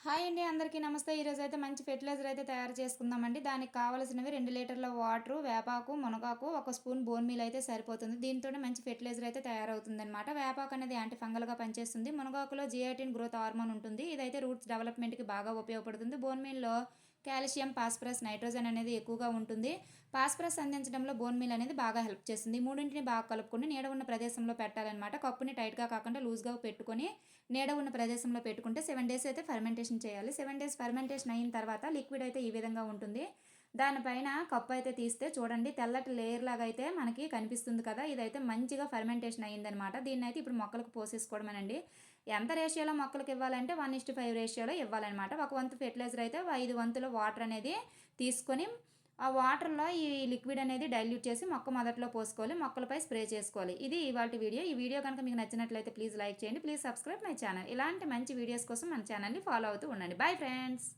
Hi అండి అందరికీ నమస్తే. ఈరోజు అయితే మంచి ఫెర్టిలైజర్ అయితే తయారు చేసుకుందామండి. దానికి కావాల్సినవి 2 లీటర్ల వాటరు, వేపాకు, మునగాకు, 1 స్పూన్ బోన్ మీల్ అయితే సరిపోతుంది. దీంతోనే మంచి ఫెర్టిలైజర్ అయితే తయారవుతుందనమాట. వేపాకు అనేది యాంటీ ఫంగల్‌గా పనిచేస్తుంది. మునగాకులో జియాటిన్ గ్రోత్ హార్మోన్ ఉంటుంది. ఇదైతే రూట్స్ డెవలప్‌మెంట్‌కి బాగా ఉపయోగపడుతుంది. బోన్ మీల్‌లో కాల్షియం, ఫాస్ఫరస్, నైట్రోజన్ అనేది ఎక్కువగా ఉంటుంది. ఫాస్ఫరస్ అందించడంలో బోన్ మీల్ అనేది బాగా హెల్ప్ చేస్తుంది. ఈ మూడింటిని బాగా కలుపుకొని నీడ ఉన్న ప్రదేశంలో పెట్టాలన్నమాట. కప్పుని టైట్‌గా కాకుండా లూజ్‌గా పెట్టుకొని నీడ ఉన్న ప్రదేశంలో పెట్టుకుంటే 7 డేస్ అయితే ఫెర్మెంటేషన్ చేయాలి. 7 డేస్ ఫెర్మెంటేషన్ అయిన తర్వాత లిక్విడ్ అయితే ఈ విధంగా ఉంటుంది. దానిపైన కప్పు అయితే తీస్తే చూడండి తెల్లటి లేయర్ లాగా అయితే మనకి కనిపిస్తుంది కదా! ఇదైతే మంచిగా ఫెర్మెంటేషన్ అయిందనమాట. దీన్నైతే ఇప్పుడు మొక్కలకు పోసేసుకోవడమేనండి. ఎంత రేషియోలో మొక్కలకు ఇవ్వాలంటే 1:5 రేషియోలో ఇవ్వాలనమాట. ఒక వంతు ఫెర్టిలైజర్ అయితే 5 వంతుల వాటర్ అనేది తీసుకొని ఆ వాటర్‌లో ఈ లిక్విడ్ అనేది డైల్యూట్ చేసి మొక్క మొదట్లో పోసుకోవాలి. మొక్కలపై స్ప్రే చేసుకోవాలి. ఇది ఇవాల్టి వీడియో. ఈ వీడియో కనుక మీకు నచ్చినట్లయితే ప్లీజ్ లైక్ చేయండి. Please subscribe my channel. ఇలాంటి మంచి వీడియోస్ కోసం మన ఛానల్‌ని ఫాలో అవుతూ ఉండండి. Bye friends.